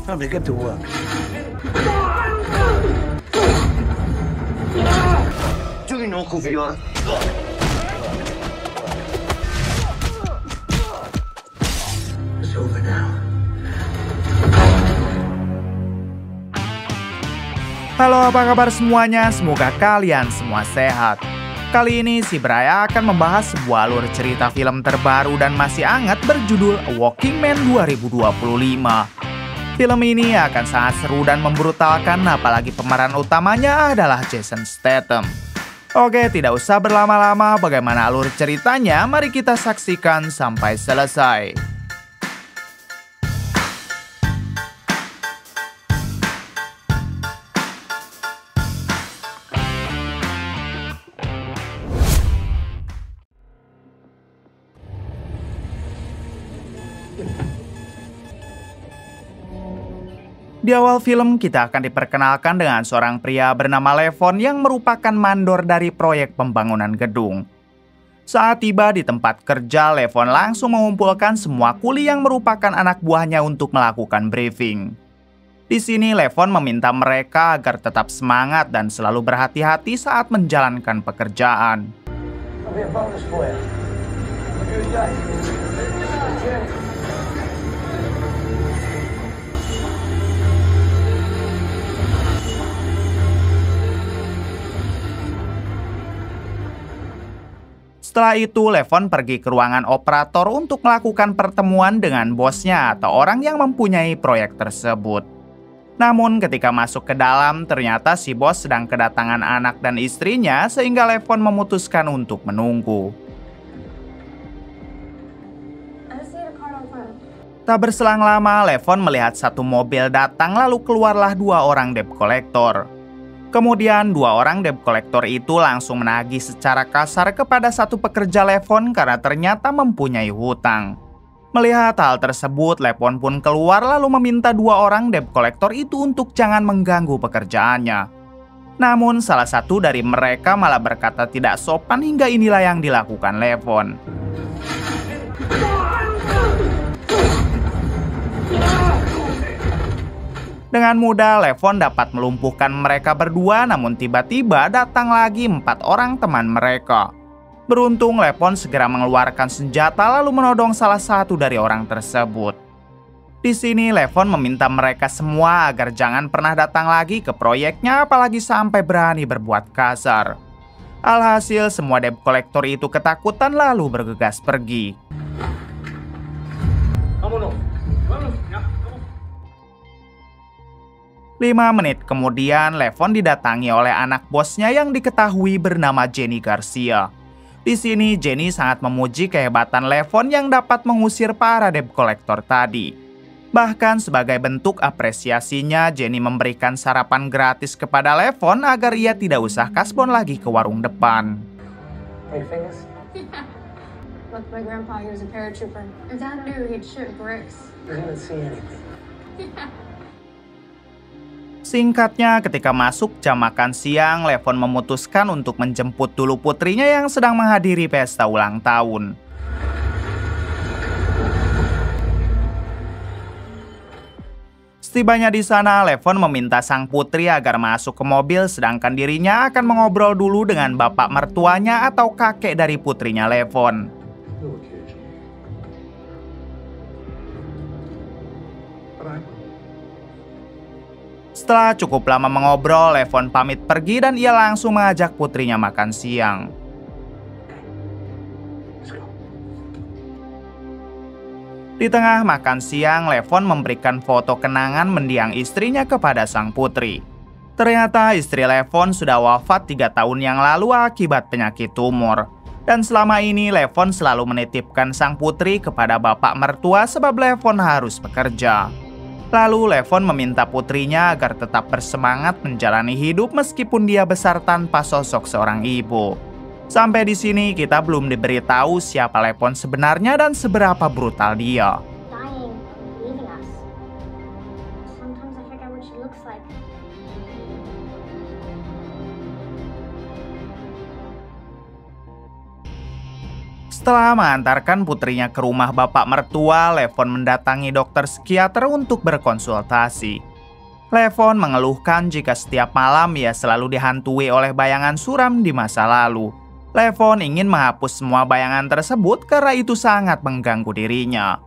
Time to get to work. Do you know who we are? It's over now. Halo, apa kabar semuanya? Semoga kalian semua sehat. Kali ini si Braya akan membahas sebuah alur cerita film terbaru dan masih hangat berjudul A Walking Man 2025. Film ini akan sangat seru dan membrutalkan, apalagi pemeran utamanya adalah Jason Statham. Oke, tidak usah berlama-lama, bagaimana alur ceritanya? Mari kita saksikan sampai selesai. Di awal film, kita akan diperkenalkan dengan seorang pria bernama Levon yang merupakan mandor dari proyek pembangunan gedung. Saat tiba di tempat kerja, Levon langsung mengumpulkan semua kuli yang merupakan anak buahnya untuk melakukan briefing. Di sini, Levon meminta mereka agar tetap semangat dan selalu berhati-hati saat menjalankan pekerjaan. Setelah itu, Levon pergi ke ruangan operator untuk melakukan pertemuan dengan bosnya atau orang yang mempunyai proyek tersebut. Namun ketika masuk ke dalam, ternyata si bos sedang kedatangan anak dan istrinya sehingga Levon memutuskan untuk menunggu. Tak berselang lama, Levon melihat satu mobil datang lalu keluarlah dua orang debt collector. Kemudian dua orang debt collector itu langsung menagih secara kasar kepada satu pekerja Levon karena ternyata mempunyai hutang. Melihat hal tersebut, Levon pun keluar lalu meminta dua orang debt collector itu untuk jangan mengganggu pekerjaannya. Namun salah satu dari mereka malah berkata tidak sopan hingga inilah yang dilakukan Levon. Dengan mudah, Levon dapat melumpuhkan mereka berdua, namun tiba-tiba datang lagi 4 orang teman mereka. Beruntung, Levon segera mengeluarkan senjata lalu menodong salah satu dari orang tersebut. Di sini, Levon meminta mereka semua agar jangan pernah datang lagi ke proyeknya, apalagi sampai berani berbuat kasar. Alhasil, semua debt collector itu ketakutan lalu bergegas pergi. 5 menit kemudian, Levon didatangi oleh anak bosnya yang diketahui bernama Jenny Garcia. Di sini, Jenny sangat memuji kehebatan Levon yang dapat mengusir para debt collector tadi. Bahkan sebagai bentuk apresiasinya, Jenny memberikan sarapan gratis kepada Levon agar ia tidak usah kasbon lagi ke warung depan. Look, my grandpa, he was a paratrooper. Your dad knew he'd shoot bricks. I didn't see anything. Singkatnya, ketika masuk jam makan siang, Levon memutuskan untuk menjemput dulu putrinya yang sedang menghadiri pesta ulang tahun. Setibanya di sana, Levon meminta sang putri agar masuk ke mobil, sedangkan dirinya akan mengobrol dulu dengan bapak mertuanya atau kakek dari putrinya Levon. Setelah cukup lama mengobrol, Levon pamit pergi dan ia langsung mengajak putrinya makan siang. Di tengah makan siang, Levon memberikan foto kenangan mendiang istrinya kepada sang putri. Ternyata istri Levon sudah wafat 3 tahun yang lalu akibat penyakit tumor. Dan selama ini Levon selalu menitipkan sang putri kepada bapak mertua sebab Levon harus bekerja. Lalu Levon meminta putrinya agar tetap bersemangat menjalani hidup meskipun dia besar tanpa sosok seorang ibu. Sampai di sini kita belum diberitahu siapa Levon sebenarnya dan seberapa brutal dia. Setelah mengantarkan putrinya ke rumah bapak mertua, Levon mendatangi dokter psikiater untuk berkonsultasi. Levon mengeluhkan jika setiap malam ia selalu dihantui oleh bayangan suram di masa lalu. Levon ingin menghapus semua bayangan tersebut karena itu sangat mengganggu dirinya.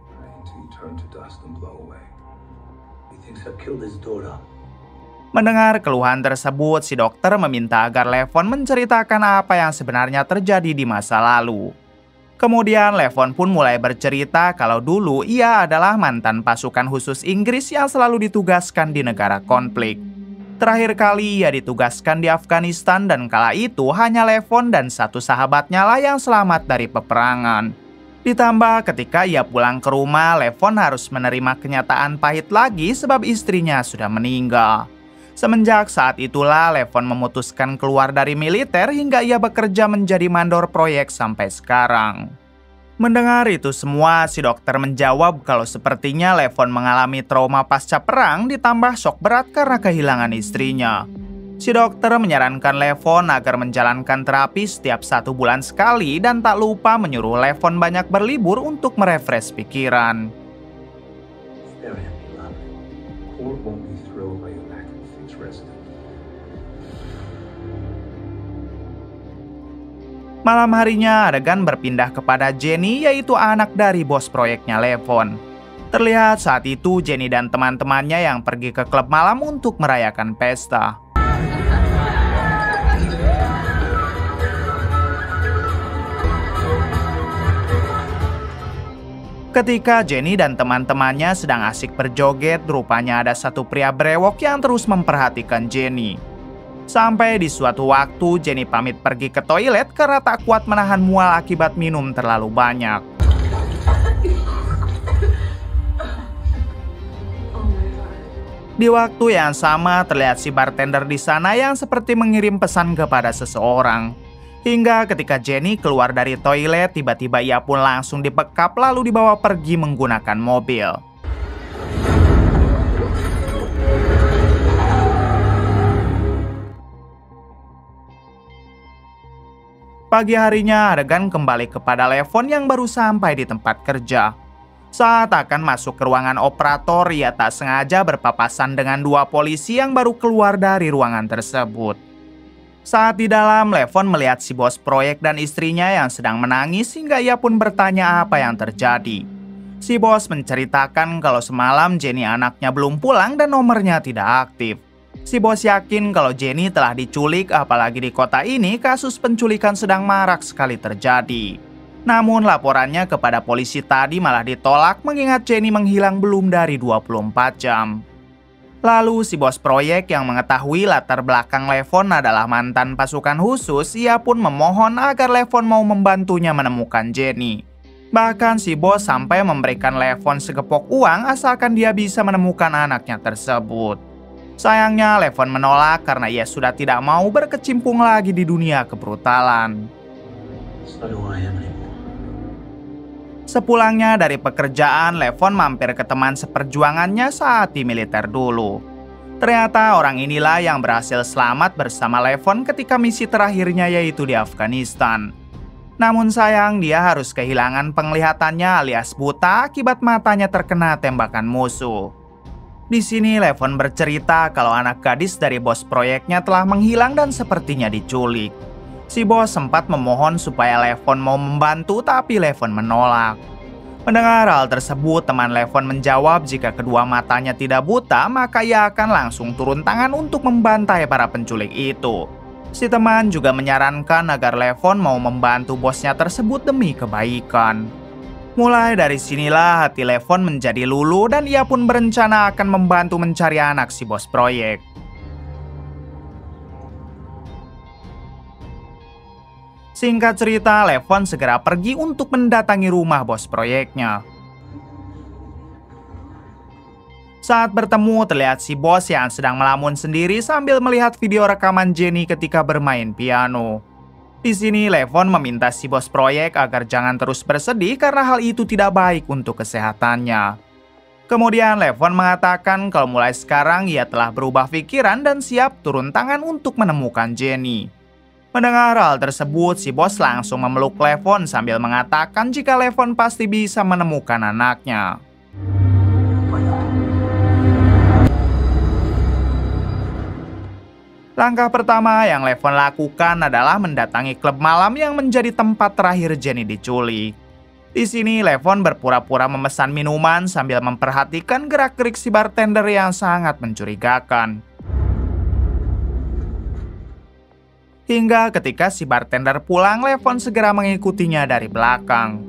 Mendengar keluhan tersebut, si dokter meminta agar Levon menceritakan apa yang sebenarnya terjadi di masa lalu. Kemudian Levon pun mulai bercerita kalau dulu ia adalah mantan pasukan khusus Inggris yang selalu ditugaskan di negara konflik. Terakhir kali ia ditugaskan di Afghanistan dan kala itu hanya Levon dan satu sahabatnya lah yang selamat dari peperangan. Ditambah ketika ia pulang ke rumah, Levon harus menerima kenyataan pahit lagi sebab istrinya sudah meninggal. Semenjak saat itulah Levon memutuskan keluar dari militer hingga ia bekerja menjadi mandor proyek sampai sekarang. Mendengar itu semua, si dokter menjawab kalau sepertinya Levon mengalami trauma pasca perang ditambah shock berat karena kehilangan istrinya. Si dokter menyarankan Levon agar menjalankan terapi setiap 1 bulan sekali dan tak lupa menyuruh Levon banyak berlibur untuk merefresh pikiran. Malam harinya adegan berpindah kepada Jenny, yaitu anak dari bos proyeknya Levon. Terlihat saat itu Jenny dan teman-temannya yang pergi ke klub malam untuk merayakan pesta. Ketika Jenny dan teman-temannya sedang asik berjoget, rupanya ada satu pria brewok yang terus memperhatikan Jenny. Sampai di suatu waktu Jenny pamit pergi ke toilet karena tak kuat menahan mual akibat minum terlalu banyak. Di waktu yang sama terlihat si bartender di sana yang seperti mengirim pesan kepada seseorang. Hingga ketika Jenny keluar dari toilet, tiba-tiba ia pun langsung dibekap lalu dibawa pergi menggunakan mobil. Pagi harinya adegan kembali kepada Levon yang baru sampai di tempat kerja. Saat akan masuk ke ruangan operator, ia tak sengaja berpapasan dengan 2 polisi yang baru keluar dari ruangan tersebut. Saat di dalam, Levon melihat si bos proyek dan istrinya yang sedang menangis hingga ia pun bertanya apa yang terjadi. Si bos menceritakan kalau semalam Jenny anaknya belum pulang dan nomornya tidak aktif. Si bos yakin kalau Jenny telah diculik, apalagi di kota ini kasus penculikan sedang marak sekali terjadi. Namun laporannya kepada polisi tadi malah ditolak mengingat Jenny menghilang belum dari 24 jam. Lalu si bos proyek yang mengetahui latar belakang Levon adalah mantan pasukan khusus, ia pun memohon agar Levon mau membantunya menemukan Jenny. Bahkan si bos sampai memberikan Levon segepok uang asalkan dia bisa menemukan anaknya tersebut. Sayangnya Levon menolak karena ia sudah tidak mau berkecimpung lagi di dunia kebrutalan. Sepulangnya dari pekerjaan, Levon mampir ke teman seperjuangannya saat di militer dulu. Ternyata orang inilah yang berhasil selamat bersama Levon ketika misi terakhirnya yaitu di Afghanistan. Namun sayang dia harus kehilangan penglihatannya alias buta akibat matanya terkena tembakan musuh. Di sini Levon bercerita kalau anak gadis dari bos proyeknya telah menghilang dan sepertinya diculik. Si bos sempat memohon supaya Levon mau membantu tapi Levon menolak. Mendengar hal tersebut, teman Levon menjawab jika kedua matanya tidak buta maka ia akan langsung turun tangan untuk membantai para penculik itu. Si teman juga menyarankan agar Levon mau membantu bosnya tersebut demi kebaikan. Mulai dari sinilah hati Levon menjadi luluh dan ia pun berencana akan membantu mencari anak si bos proyek. Singkat cerita, Levon segera pergi untuk mendatangi rumah bos proyeknya. Saat bertemu, terlihat si bos yang sedang melamun sendiri sambil melihat video rekaman Jenny ketika bermain piano. Di sini Levon meminta si bos proyek agar jangan terus bersedih karena hal itu tidak baik untuk kesehatannya. Kemudian Levon mengatakan kalau mulai sekarang ia telah berubah pikiran dan siap turun tangan untuk menemukan Jenny. Mendengar hal tersebut, si bos langsung memeluk Levon sambil mengatakan jika Levon pasti bisa menemukan anaknya. Langkah pertama yang Levon lakukan adalah mendatangi klub malam yang menjadi tempat terakhir Jenny diculik. Di sini, Levon berpura-pura memesan minuman sambil memperhatikan gerak-gerik si bartender yang sangat mencurigakan. Hingga ketika si bartender pulang, Levon segera mengikutinya dari belakang.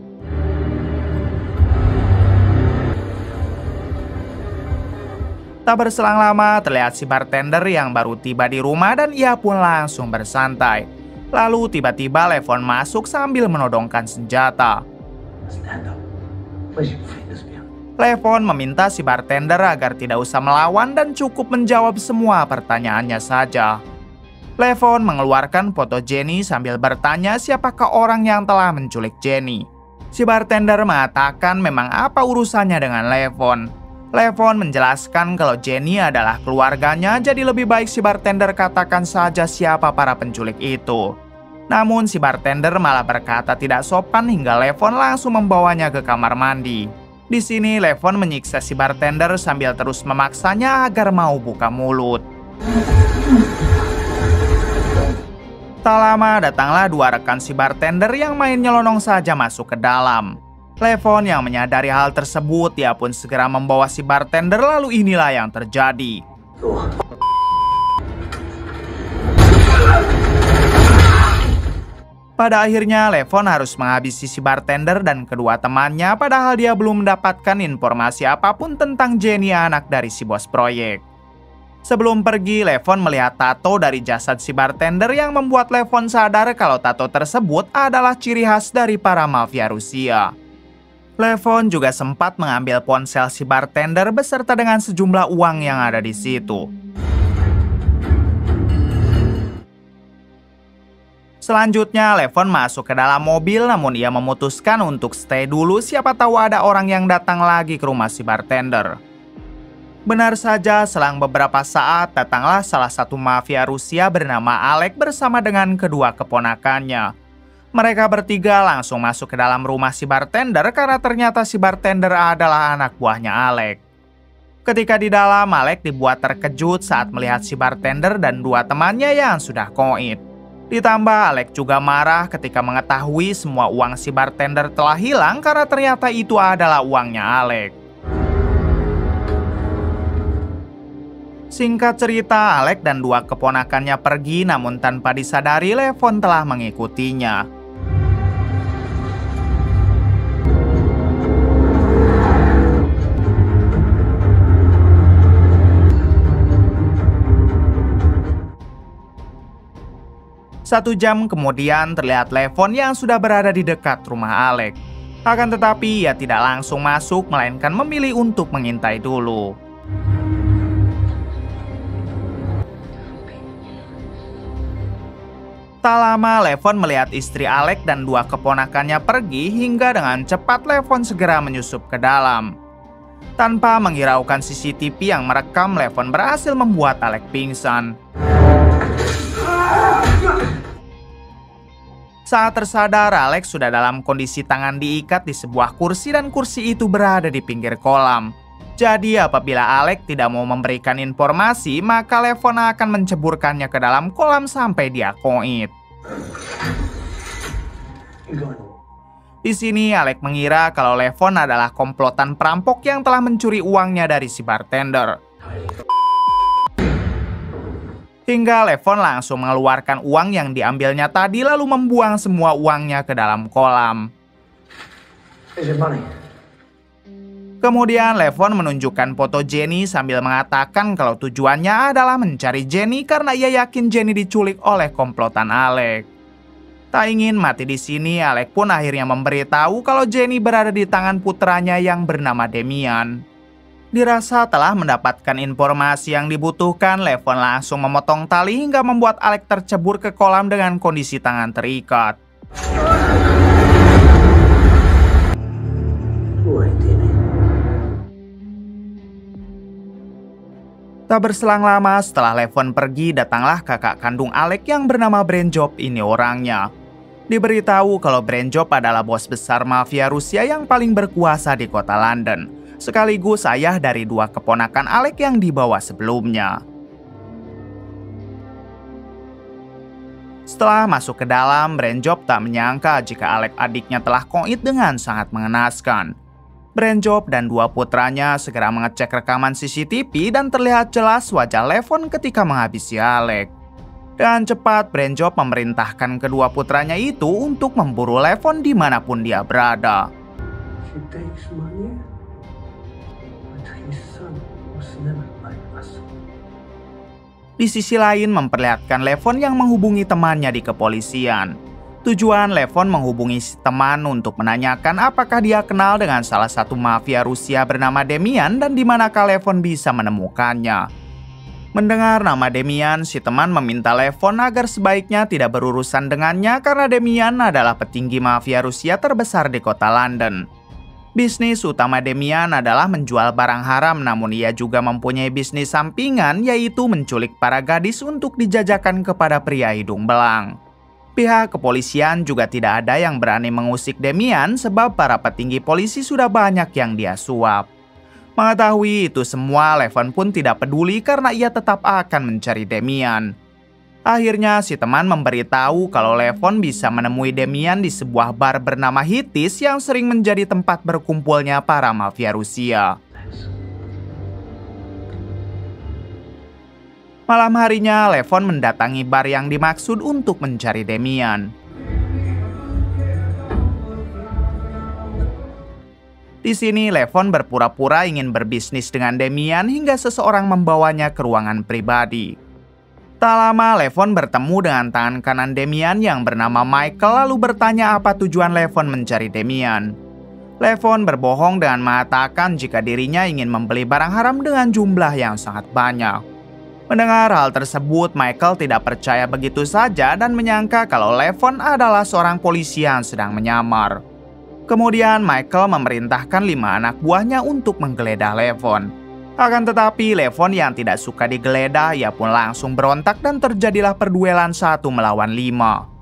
Tak berselang lama, terlihat si bartender yang baru tiba di rumah dan ia pun langsung bersantai. Lalu tiba-tiba Levon masuk sambil menodongkan senjata. Stand up. Where's your fitness beyond? Levon meminta si bartender agar tidak usah melawan dan cukup menjawab semua pertanyaannya saja. Levon mengeluarkan foto Jenny sambil bertanya siapakah orang yang telah menculik Jenny. Si bartender mengatakan memang apa urusannya dengan Levon. Levon menjelaskan kalau Jenny adalah keluarganya, jadi lebih baik si bartender katakan saja siapa para penculik itu. Namun si bartender malah berkata tidak sopan hingga Levon langsung membawanya ke kamar mandi. Di sini Levon menyiksa si bartender sambil terus memaksanya agar mau buka mulut. Tak lama datanglah dua rekan si bartender yang main nyelonong saja masuk ke dalam. Levon yang menyadari hal tersebut, ia pun segera membawa si bartender, lalu inilah yang terjadi. Pada akhirnya Levon harus menghabisi si bartender dan kedua temannya, padahal dia belum mendapatkan informasi apapun tentang Jenny, anak dari si bos proyek. Sebelum pergi, Levon melihat tato dari jasad si bartender yang membuat Levon sadar kalau tato tersebut adalah ciri khas dari para mafia Rusia. Levon juga sempat mengambil ponsel si bartender beserta dengan sejumlah uang yang ada di situ. Selanjutnya, Levon masuk ke dalam mobil, namun ia memutuskan untuk stay dulu, siapa tahu ada orang yang datang lagi ke rumah si bartender. Benar saja, selang beberapa saat datanglah salah satu mafia Rusia bernama Alek bersama dengan kedua keponakannya. Mereka bertiga langsung masuk ke dalam rumah si bartender karena ternyata si bartender adalah anak buahnya Alek. Ketika di dalam, Alek dibuat terkejut saat melihat si bartender dan dua temannya yang sudah koit. Ditambah Alek juga marah ketika mengetahui semua uang si bartender telah hilang karena ternyata itu adalah uangnya Alek. Singkat cerita, Alek dan dua keponakannya pergi, namun tanpa disadari Levon telah mengikutinya. Satu jam kemudian terlihat Levon yang sudah berada di dekat rumah Alek. Akan tetapi ia tidak langsung masuk, melainkan memilih untuk mengintai dulu. Tak lama Levon melihat istri Alek dan dua keponakannya pergi, hingga dengan cepat Levon segera menyusup ke dalam. Tanpa menghiraukan CCTV yang merekam, Levon berhasil membuat Alek pingsan. Saat tersadar, Alek sudah dalam kondisi tangan diikat di sebuah kursi dan kursi itu berada di pinggir kolam. Jadi apabila Alek tidak mau memberikan informasi, maka Levon akan menceburkannya ke dalam kolam sampai dia koit. Di sini Alek mengira kalau Levon adalah komplotan perampok yang telah mencuri uangnya dari si bartender. Hingga Levon langsung mengeluarkan uang yang diambilnya tadi lalu membuang semua uangnya ke dalam kolam. Kemudian Levon menunjukkan foto Jenny sambil mengatakan kalau tujuannya adalah mencari Jenny karena ia yakin Jenny diculik oleh komplotan Alek. Tak ingin mati di sini, Alek pun akhirnya memberitahu kalau Jenny berada di tangan putranya yang bernama Demian. Dirasa telah mendapatkan informasi yang dibutuhkan, Levon langsung memotong tali hingga membuat Alek tercebur ke kolam dengan kondisi tangan terikat. Tak berselang lama setelah Levon pergi, datanglah kakak kandung Alec yang bernama Brandjob. Ini orangnya. Diberitahu kalau Brandjob adalah bos besar mafia Rusia yang paling berkuasa di kota London, sekaligus ayah dari 2 keponakan Alec yang dibawa sebelumnya. Setelah masuk ke dalam, Brandjob tak menyangka jika Alec adiknya telah koit dengan sangat mengenaskan. Brandjob dan 2 putranya segera mengecek rekaman CCTV dan terlihat jelas wajah Levon ketika menghabisi Alec. Dengan cepat, Brandjob memerintahkan kedua putranya itu untuk memburu Levon dimanapun dia berada. She takes money, but his son was never like us. Di sisi lain, memperlihatkan Levon yang menghubungi temannya di kepolisian. Tujuan Levon menghubungi si teman untuk menanyakan apakah dia kenal dengan salah satu mafia Rusia bernama Demian dan di manakah Levon bisa menemukannya. Mendengar nama Demian, si teman meminta Levon agar sebaiknya tidak berurusan dengannya karena Demian adalah petinggi mafia Rusia terbesar di kota London. Bisnis utama Demian adalah menjual barang haram, namun ia juga mempunyai bisnis sampingan, yaitu menculik para gadis untuk dijajakan kepada pria hidung belang. Pihak kepolisian juga tidak ada yang berani mengusik Demian sebab para petinggi polisi sudah banyak yang dia suap. Mengetahui itu semua, Levon pun tidak peduli karena ia tetap akan mencari Demian. Akhirnya si teman memberitahu kalau Levon bisa menemui Demian di sebuah bar bernama Hitis yang sering menjadi tempat berkumpulnya para mafia Rusia. Malam harinya, Levon mendatangi bar yang dimaksud untuk mencari Demian. Di sini, Levon berpura-pura ingin berbisnis dengan Demian hingga seseorang membawanya ke ruangan pribadi. Tak lama, Levon bertemu dengan tangan kanan Demian yang bernama Michael lalu bertanya apa tujuan Levon mencari Demian. Levon berbohong dengan mengatakan jika dirinya ingin membeli barang haram dengan jumlah yang sangat banyak. Mendengar hal tersebut, Michael tidak percaya begitu saja dan menyangka kalau Levon adalah seorang polisi yang sedang menyamar. Kemudian Michael memerintahkan 5 anak buahnya untuk menggeledah Levon. Akan tetapi Levon yang tidak suka digeledah, ia pun langsung berontak dan terjadilah perduelan 1 melawan 5.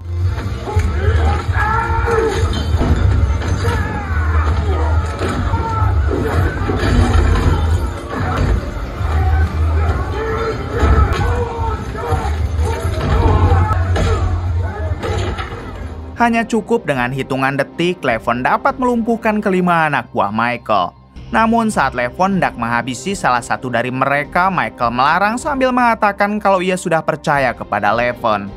Hanya cukup dengan hitungan detik, Levon dapat melumpuhkan kelima anak buah Michael. Namun saat Levon hendak menghabisi salah satu dari mereka, Michael melarang sambil mengatakan kalau ia sudah percaya kepada Levon.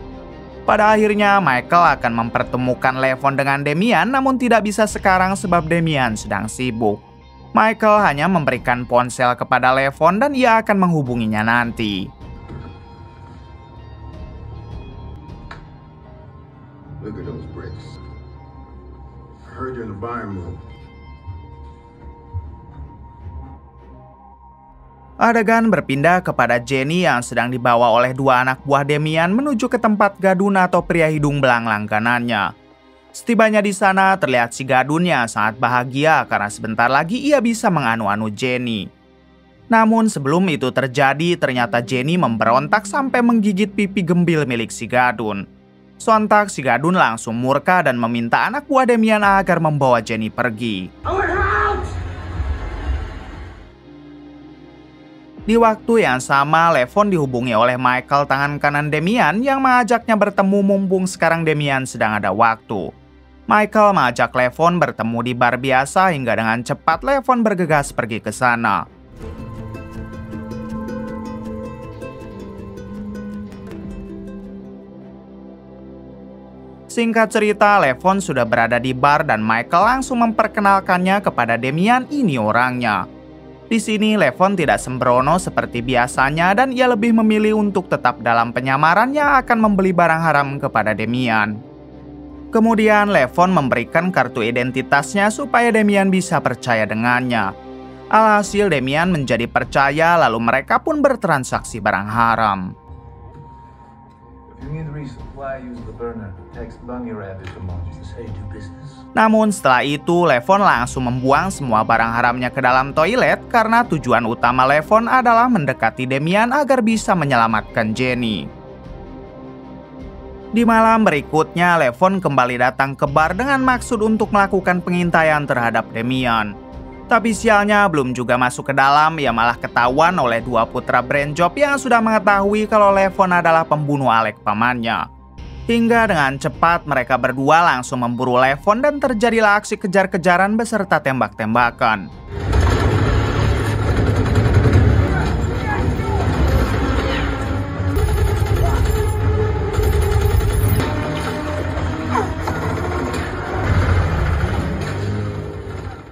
Pada akhirnya, Michael akan mempertemukan Levon dengan Demian, namun tidak bisa sekarang sebab Demian sedang sibuk. Michael hanya memberikan ponsel kepada Levon dan ia akan menghubunginya nanti. Look at those bricks. I heard you're in the buying room. Adegan berpindah kepada Jenny yang sedang dibawa oleh 2 anak buah Demian menuju ke tempat Gadun atau pria hidung belang langganannya. Setibanya di sana, terlihat si Gadun yang sangat bahagia karena sebentar lagi ia bisa menganu-anu Jenny. Namun sebelum itu terjadi, ternyata Jenny memberontak sampai menggigit pipi gembil milik si Gadun. Sontak si Gadun langsung murka dan meminta anak buah Demian agar membawa Jenny pergi. Di waktu yang sama, Levon dihubungi oleh Michael tangan kanan Demian yang mengajaknya bertemu mumpung sekarang Demian sedang ada waktu. Michael mengajak Levon bertemu di bar biasa hingga dengan cepat Levon bergegas pergi ke sana. Singkat cerita, Levon sudah berada di bar dan Michael langsung memperkenalkannya kepada Demian. Ini orangnya. Di sini Levon tidak sembrono seperti biasanya dan ia lebih memilih untuk tetap dalam penyamaran yang akan membeli barang haram kepada Demian. Kemudian Levon memberikan kartu identitasnya supaya Demian bisa percaya dengannya. Alhasil Demian menjadi percaya lalu mereka pun bertransaksi barang haram. If You need reason. Why use the burner? Text bunny rabbit emoji. That's how you do business. Namun setelah itu, Levon langsung membuang semua barang haramnya ke dalam toilet karena tujuan utama Levon adalah mendekati Damian agar bisa menyelamatkan Jenny. Di malam berikutnya, Levon kembali datang ke bar dengan maksud untuk melakukan pengintaian terhadap Damian. Tapi sialnya belum juga masuk ke dalam, ia malah ketahuan oleh dua putra Brandjob yang sudah mengetahui kalau Levon adalah pembunuh Alec pamannya. Hingga dengan cepat mereka berdua langsung memburu Levon dan terjadilah aksi kejar-kejaran beserta tembak-tembakan.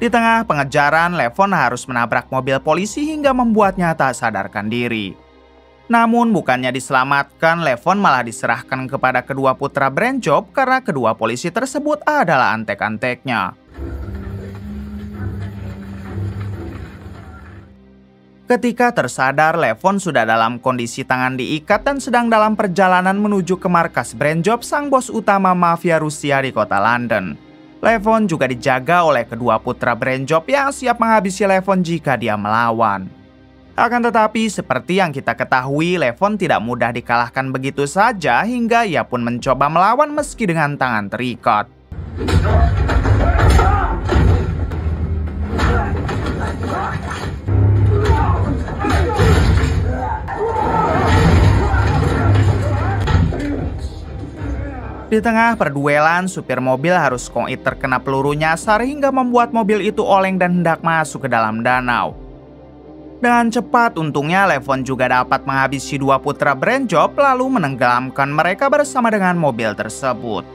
Di tengah pengejaran, Levon harus menabrak mobil polisi hingga membuatnya tak sadarkan diri. Namun bukannya diselamatkan, Levon malah diserahkan kepada kedua putra Brandjob karena kedua polisi tersebut adalah antek-anteknya. Ketika tersadar, Levon sudah dalam kondisi tangan diikat dan sedang dalam perjalanan menuju ke markas Brandjob, sang bos utama mafia Rusia di kota London. Levon juga dijaga oleh kedua putra Brandjob yang siap menghabisi Levon jika dia melawan. Akan tetapi seperti yang kita ketahui, Levon tidak mudah dikalahkan begitu saja hingga ia pun mencoba melawan meski dengan tangan terikat. Di tengah perduelan, supir mobil harus koit terkena peluru nyasar hingga membuat mobil itu oleng dan hendak masuk ke dalam danau. Dengan cepat, untungnya Levon juga dapat menghabisi dua putra Brandjob lalu menenggelamkan mereka bersama dengan mobil tersebut.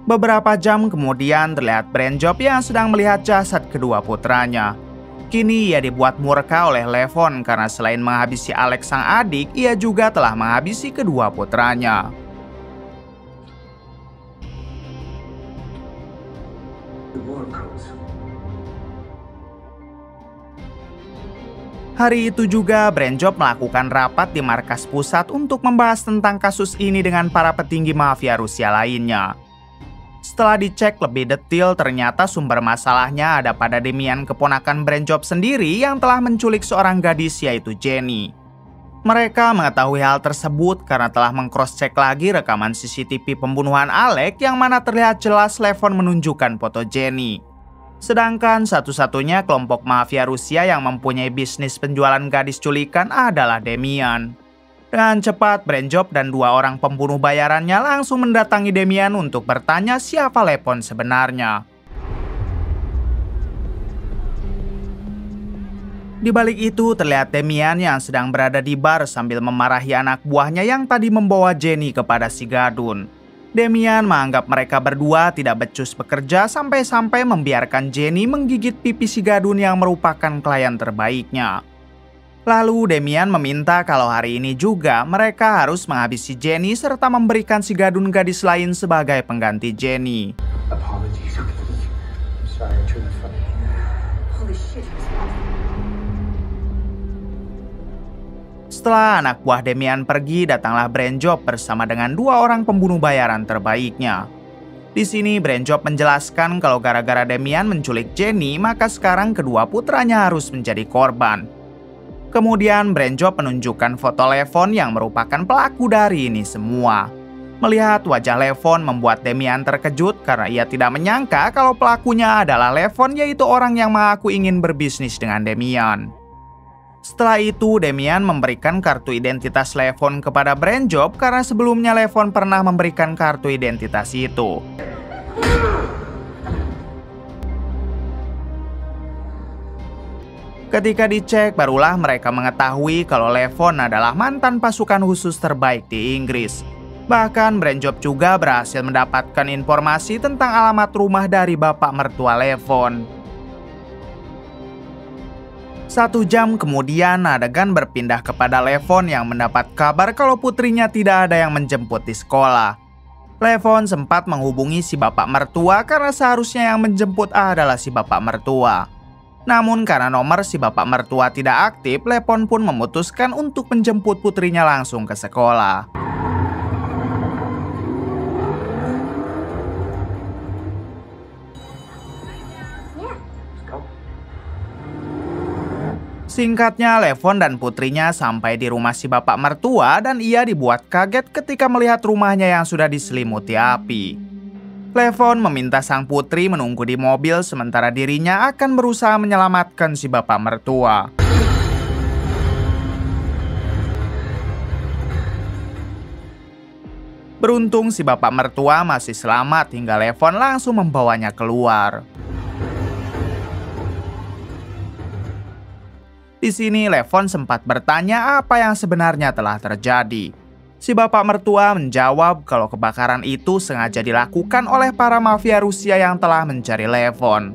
Beberapa jam kemudian terlihat Brandjob yang sedang melihat jasad kedua putranya. Kini ia dibuat murka oleh Levon karena selain menghabisi Alec sang adik, ia juga telah menghabisi kedua putranya. The war comes. Hari itu juga Brandjob melakukan rapat di markas pusat untuk membahas tentang kasus ini dengan para petinggi mafia Rusia lainnya. Setelah dicek lebih detail, ternyata sumber masalahnya ada pada Damian, keponakan Brandjob sendiri yang telah menculik seorang gadis yaitu Jenny. Mereka mengetahui hal tersebut karena telah meng-cross-check lagi rekaman CCTV pembunuhan Alec yang mana terlihat jelas Levon menunjukkan foto Jenny. Sedangkan satu-satunya kelompok mafia Rusia yang mempunyai bisnis penjualan gadis culikan adalah Damian. Dengan cepat, Brandjob dan dua orang pembunuh bayarannya langsung mendatangi Damian untuk bertanya siapa Levon sebenarnya. Di balik itu, terlihat Damian yang sedang berada di bar sambil memarahi anak buahnya yang tadi membawa Jenny kepada si gadun. Damian menganggap mereka berdua tidak becus bekerja sampai-sampai membiarkan Jenny menggigit pipi si gadun yang merupakan klien terbaiknya. Lalu Damian meminta kalau hari ini juga mereka harus menghabisi Jenny serta memberikan si gadun gadis lain sebagai pengganti Jenny. Apologies. I'm sorry, I turned funny. Holy shit. Setelah anak buah Damian pergi, datanglah Brandjob bersama dengan dua orang pembunuh bayaran terbaiknya. Di sini Brandjob menjelaskan kalau gara-gara Damian menculik Jenny, maka sekarang kedua putranya harus menjadi korban. Kemudian Brandjob menunjukkan foto Levon yang merupakan pelaku dari ini semua. Melihat wajah Levon membuat Damian terkejut karena ia tidak menyangka kalau pelakunya adalah Levon, yaitu orang yang mengaku ingin berbisnis dengan Damian. Setelah itu Damian memberikan kartu identitas Levon kepada Brandjob karena sebelumnya Levon pernah memberikan kartu identitas itu. Ketika dicek, barulah mereka mengetahui kalau Levon adalah mantan pasukan khusus terbaik di Inggris. Bahkan Brandjob juga berhasil mendapatkan informasi tentang alamat rumah dari bapak mertua Levon. 1 jam kemudian, adegan berpindah kepada Levon yang mendapat kabar kalau putrinya tidak ada yang menjemput di sekolah. Levon sempat menghubungi si bapak mertua karena seharusnya yang menjemput adalah si bapak mertua. Namun karena nomor si bapak mertua tidak aktif, Levon pun memutuskan untuk menjemput putrinya langsung ke sekolah. Singkatnya, Levon dan putrinya sampai di rumah si bapak mertua dan ia dibuat kaget ketika melihat rumahnya yang sudah diselimuti api. Levon meminta sang putri menunggu di mobil sementara dirinya akan berusaha menyelamatkan si bapak mertua. Beruntung si bapak mertua masih selamat hingga Levon langsung membawanya keluar. Di sini Levon sempat bertanya apa yang sebenarnya telah terjadi. Si bapak mertua menjawab kalau kebakaran itu sengaja dilakukan oleh para mafia Rusia yang telah mencari Levon.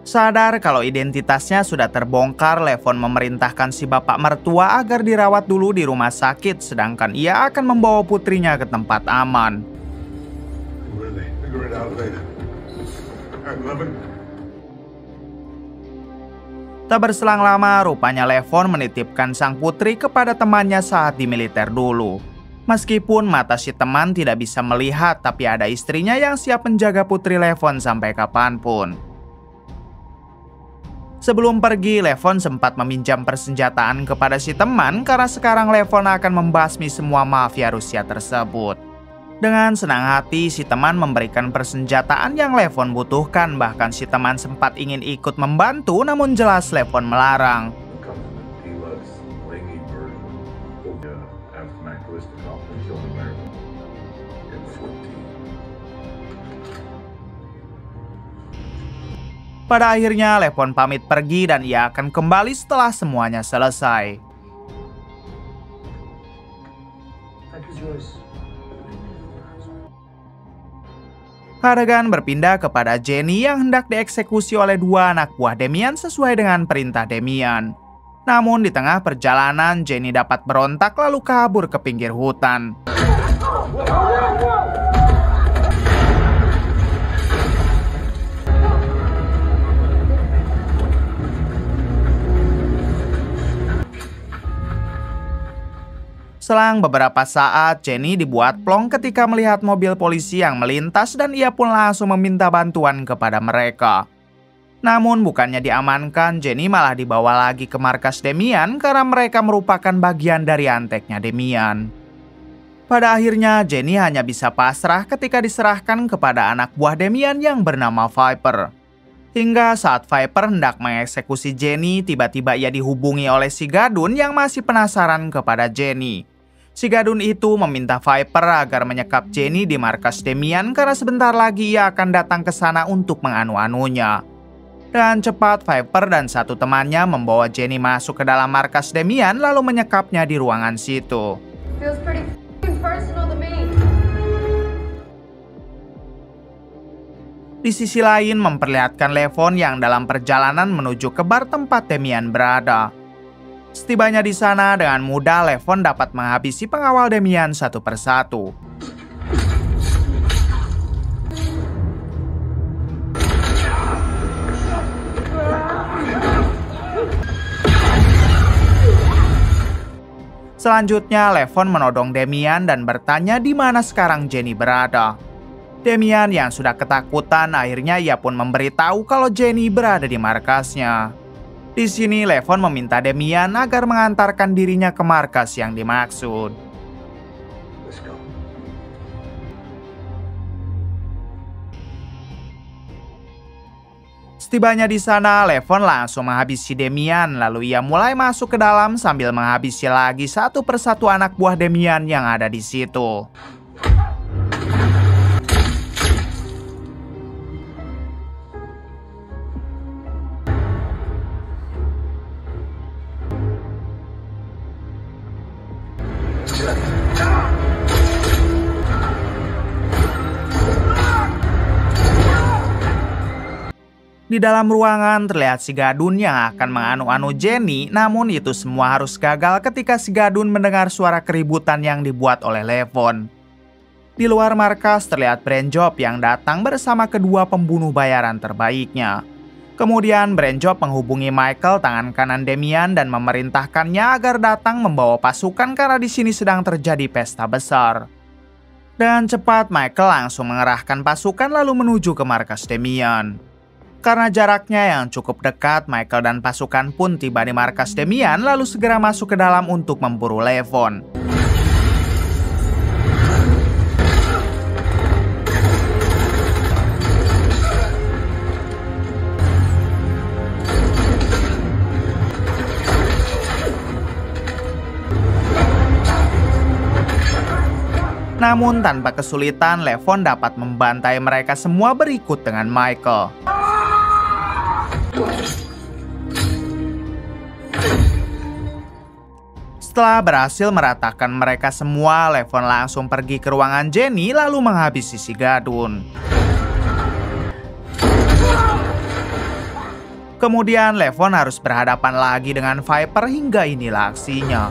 Sadar kalau identitasnya sudah terbongkar, Levon memerintahkan si bapak mertua agar dirawat dulu di rumah sakit, sedangkan ia akan membawa putrinya ke tempat aman. Where are they? They're in the elevator. 11. Tak berselang lama, rupanya Levon menitipkan sang putri kepada temannya saat di militer dulu. Meskipun mata si teman tidak bisa melihat, tapi ada istrinya yang siap menjaga putri Levon sampai kapanpun. Sebelum pergi, Levon sempat meminjam persenjataan kepada si teman karena sekarang Levon akan membasmi semua mafia Rusia tersebut. Dengan senang hati, si teman memberikan persenjataan yang Levon butuhkan. Bahkan si teman sempat ingin ikut membantu, namun jelas Levon melarang. Pada akhirnya, Levon pamit pergi dan ia akan kembali setelah semuanya selesai. Adegan berpindah kepada Jenny yang hendak dieksekusi oleh dua anak buah Damian sesuai dengan perintah Damian. Namun di tengah perjalanan, Jenny dapat berontak lalu kabur ke pinggir hutan. Selang beberapa saat, Jenny dibuat plong ketika melihat mobil polisi yang melintas dan ia pun langsung meminta bantuan kepada mereka. Namun bukannya diamankan, Jenny malah dibawa lagi ke markas Damian karena mereka merupakan bagian dari anteknya Damian. Pada akhirnya, Jenny hanya bisa pasrah ketika diserahkan kepada anak buah Damian yang bernama Viper. Hingga saat Viper hendak mengeksekusi Jenny, tiba-tiba ia dihubungi oleh si Gadun yang masih penasaran kepada Jenny. Si Gadun itu meminta Viper agar menyekap Jenny di markas Damian karena sebentar lagi ia akan datang ke sana untuk menganu-anunya. Dan cepat Viper dan satu temannya membawa Jenny masuk ke dalam markas Damian lalu menyekapnya di ruangan situ. Feels pretty personal to me. Di sisi lain memperlihatkan Levon yang dalam perjalanan menuju ke bar tempat Damian berada. Setibanya di sana, dengan mudah Levon dapat menghabisi pengawal Damian satu persatu. Selanjutnya, Levon menodong Damian dan bertanya di mana sekarang Jenny berada. Damian yang sudah ketakutan, akhirnya ia pun memberitahu kalau Jenny berada di markasnya. Di sini Levon meminta Damian agar mengantarkan dirinya ke markas yang dimaksud. Let's go. Setibanya di sana, Levon langsung menghabisi Damian, lalu ia mulai masuk ke dalam sambil menghabisi lagi satu persatu anak buah Damian yang ada di situ. Di dalam ruangan terlihat si Gadun yang akan menganu-anu Jenny, namun itu semua harus gagal ketika si Gadun mendengar suara keributan yang dibuat oleh Levon. Di luar markas terlihat Brainjob yang datang bersama kedua pembunuh bayaran terbaiknya. Kemudian Brainjob menghubungi Michael, tangan kanan Damian, dan memerintahkannya agar datang membawa pasukan karena di sini sedang terjadi pesta besar. Dan cepat Michael langsung mengerahkan pasukan lalu menuju ke markas Damian. Karena jaraknya yang cukup dekat, Michael dan pasukan pun tiba di markas Damian lalu segera masuk ke dalam untuk memburu Levon. Namun tanpa kesulitan, Levon dapat membantai mereka semua berikut dengan Michael. Setelah berhasil meratakan mereka semua, Levon langsung pergi ke ruangan Jenny lalu menghabisi si gadun. Kemudian Levon harus berhadapan lagi dengan Viper hingga inilah aksinya.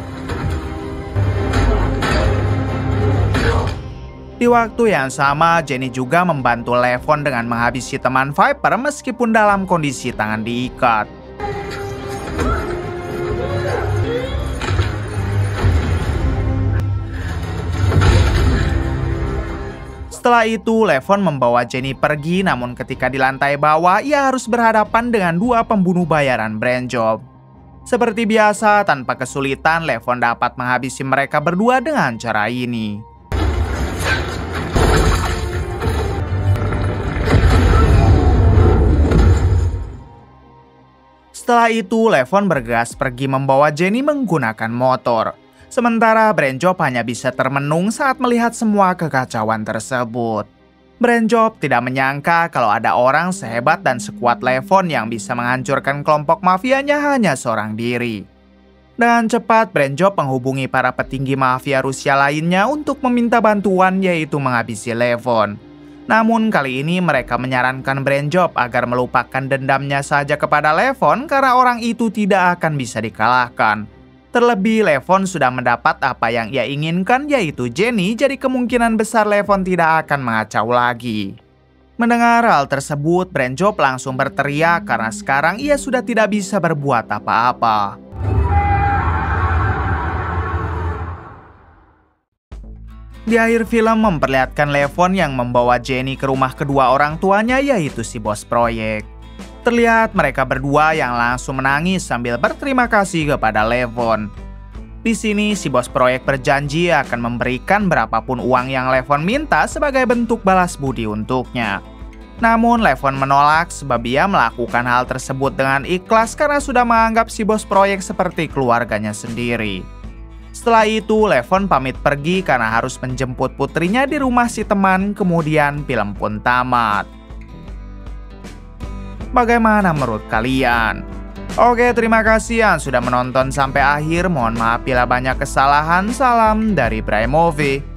Di waktu yang sama, Jenny juga membantu Levon dengan menghabisi teman Viper meskipun dalam kondisi tangan diikat. Setelah itu, Levon membawa Jenny pergi, namun ketika di lantai bawah, ia harus berhadapan dengan dua pembunuh bayaran Brainjob. Seperti biasa, tanpa kesulitan, Levon dapat menghabisi mereka berdua dengan cara ini. Setelah itu, Levon bergegas pergi membawa Jenny menggunakan motor. Sementara Brainjob hanya bisa termenung saat melihat semua kekacauan tersebut. Brainjob tidak menyangka kalau ada orang sehebat dan sekuat Levon yang bisa menghancurkan kelompok mafianya hanya seorang diri. Dan cepat Brainjob menghubungi para petinggi mafia Rusia lainnya untuk meminta bantuan, yaitu menghabisi Levon. Namun kali ini mereka menyarankan Brainjob agar melupakan dendamnya saja kepada Levon karena orang itu tidak akan bisa dikalahkan. Terlebih Levon sudah mendapat apa yang ia inginkan, yaitu Jenny, jadi kemungkinan besar Levon tidak akan mengacau lagi. Mendengar hal tersebut, Brainjob langsung berteriak karena sekarang ia sudah tidak bisa berbuat apa-apa. Di akhir film memperlihatkan Levon yang membawa Jenny ke rumah kedua orang tuanya, yaitu si bos proyek. Terlihat mereka berdua yang langsung menangis sambil berterima kasih kepada Levon. Di sini si bos proyek berjanji akan memberikan berapapun uang yang Levon minta sebagai bentuk balas budi untuknya. Namun Levon menolak sebab ia melakukan hal tersebut dengan ikhlas karena sudah menganggap si bos proyek seperti keluarganya sendiri. Setelah itu, Levon pamit pergi karena harus menjemput putrinya di rumah si teman, kemudian film pun tamat. Bagaimana menurut kalian? Oke, terima kasih yang sudah menonton sampai akhir. Mohon maaf bila banyak kesalahan. Salam dari Bray Movie.